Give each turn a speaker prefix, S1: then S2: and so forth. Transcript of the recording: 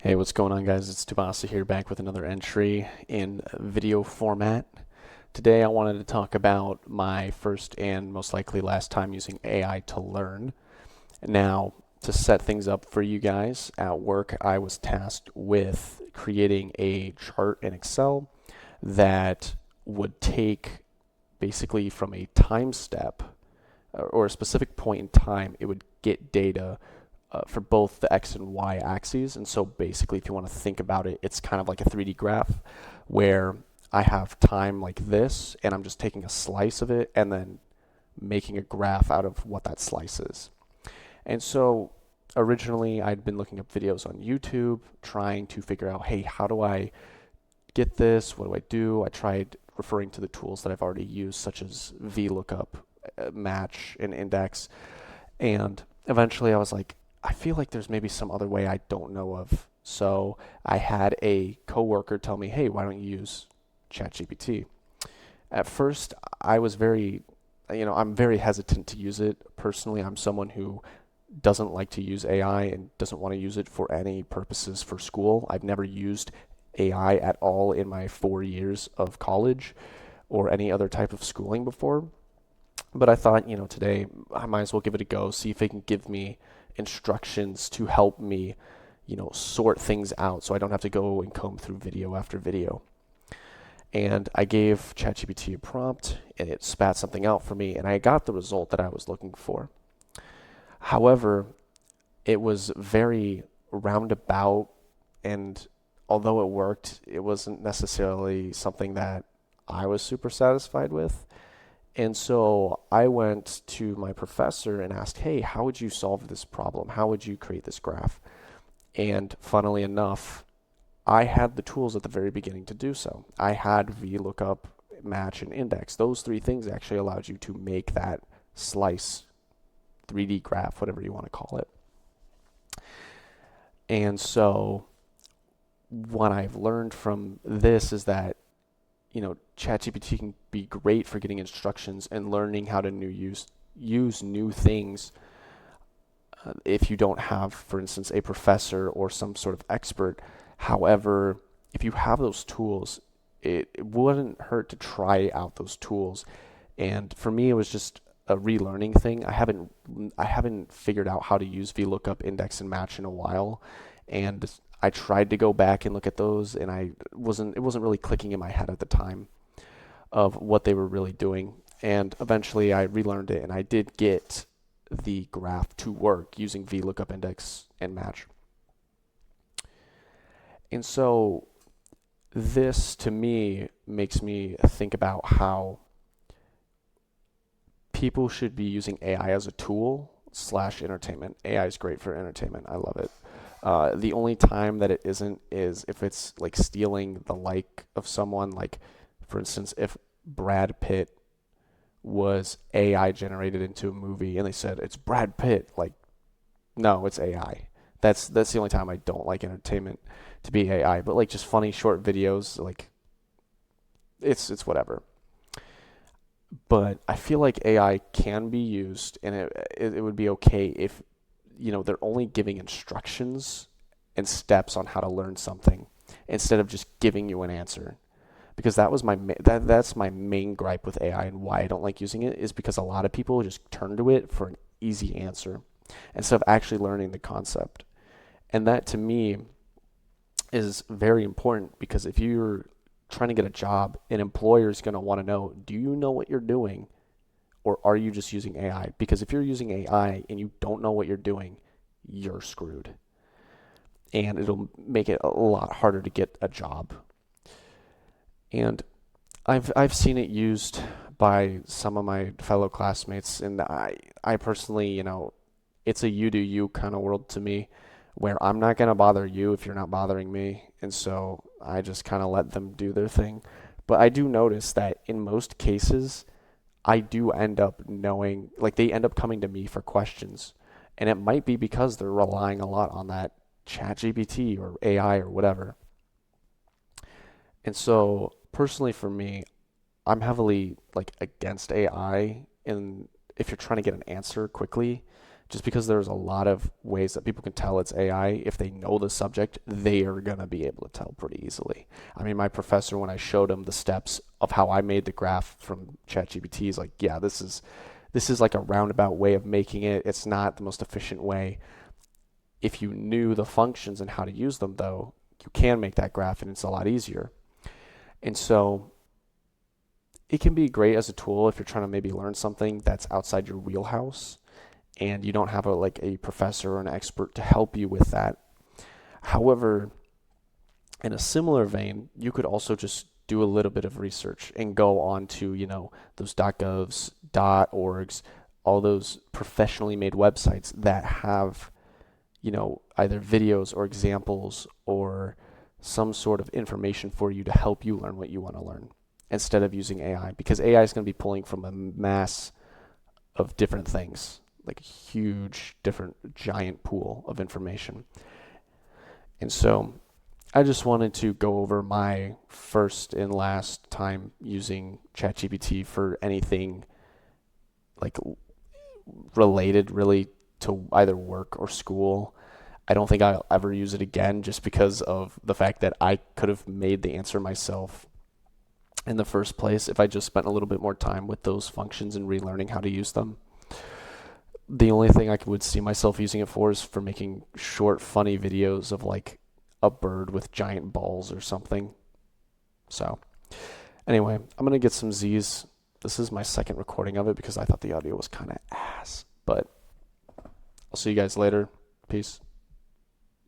S1: Hey, what's going on, guys? It's Tubasa here, back with another entry in video format. Today, I wanted to talk about my first and most likely last time using AI to learn. Now, to set things up for you guys, at work, I was tasked with creating a chart in Excel that would take basically from a time step or a specific point in time, it would get data for both the X and Y axes. And so basically, if you want to think about it, it's kind of like a 3D graph where I have time like this, and I'm just taking a slice of it and then making a graph out of what that slice is. And so originally, I'd been looking up videos on YouTube, trying to figure out, hey, how do I get this? What do I do? I tried referring to the tools that I've already used, such as VLOOKUP, Match, and Index. And eventually I was like, I feel like there's maybe some other way I don't know of. So I had a coworker tell me, hey, why don't you use ChatGPT? At first, I was I'm very hesitant to use it. Personally, I'm someone who doesn't like to use AI and doesn't want to use it for any purposes for school. I've never used AI at all in my 4 years of college or any other type of schooling before. But I thought, today I might as well give it a go, see if it can give me instructions to help me, sort things out so I don't have to go and comb through video after video. And I gave ChatGPT a prompt and it spat something out for me, and I got the result that I was looking for. However, it was very roundabout, and although it worked, it wasn't necessarily something that I was super satisfied with. And so I went to my professor and asked, hey, how would you solve this problem? How would you create this graph? And funnily enough, I had the tools at the very beginning to do so. I had VLOOKUP, Match, and Index. Those three things actually allowed you to make that slice 3D graph, whatever you want to call it. And so what I've learned from this is that ChatGPT can be great for getting instructions and learning how to use new things. If you don't have, for instance, a professor or some sort of expert. However, if you have those tools, it wouldn't hurt to try out those tools. And for me, it was just a relearning thing. I haven't figured out how to use VLOOKUP, Index, and Match in a while, and I tried to go back and look at those, and it wasn't really clicking in my head at the time of what they were really doing. And eventually I relearned it, and I did get the graph to work using VLOOKUP, Index, and Match. And so this to me makes me think about how people should be using AI as a tool slash entertainment. AI is great for entertainment. I love it. The only time that it isn't is if it's like stealing the like of someone. Like, for instance, if Brad Pitt was AI generated into a movie and they said it's Brad Pitt, like, no, it's AI. That's the only time I don't like entertainment to be AI. But like just funny short videos, like it's whatever. But I feel like AI can be used, and it would be okay if they're only giving instructions and steps on how to learn something instead of just giving you an answer. Because that's my main gripe with AI, and why I don't like using it is because a lot of people just turn to it for an easy answer instead of actually learning the concept. And that to me is very important, because if you're trying to get a job, an employer is going to want to know, do you know what you're doing, or are you just using AI? Because if you're using AI and you don't know what you're doing, you're screwed. And it'll make it a lot harder to get a job. And I've seen it used by some of my fellow classmates, and I personally, it's a you do you kind of world to me, where I'm not gonna bother you if you're not bothering me, and so I just kind of let them do their thing. But I do notice that in most cases, I do end up knowing, like, they end up coming to me for questions, and it might be because they're relying a lot on that ChatGPT or AI or whatever. And so personally for me, I'm heavily like against AI in if you're trying to get an answer quickly, Just because there's a lot of ways that people can tell it's AI, if they know the subject, they are going to be able to tell pretty easily. I mean, my professor, when I showed him the steps of how I made the graph from ChatGPT, is like, yeah, this is like a roundabout way of making it. It's not the most efficient way. If you knew the functions and how to use them, though, you can make that graph and it's a lot easier. And so it can be great as a tool if you're trying to maybe learn something that's outside your wheelhouse and you don't have a professor or an expert to help you with that. However, in a similar vein, you could also just do a little bit of research and go on to, those .govs, .orgs, all those professionally made websites that have, either videos or examples or some sort of information for you to help you learn what you want to learn instead of using AI, because AI is going to be pulling from a mass of different things, like a huge, different, giant pool of information. And so I just wanted to go over my first and last time using ChatGPT for anything like related really to either work or school. I don't think I'll ever use it again just because of the fact that I could have made the answer myself in the first place if I just spent a little bit more time with those functions and relearning how to use them. The only thing I would see myself using it for is for making short, funny videos of like a bird with giant balls or something. So, anyway, I'm going to get some Z's. This is my second recording of it because I thought the audio was kind of ass. But I'll see you guys later. Peace.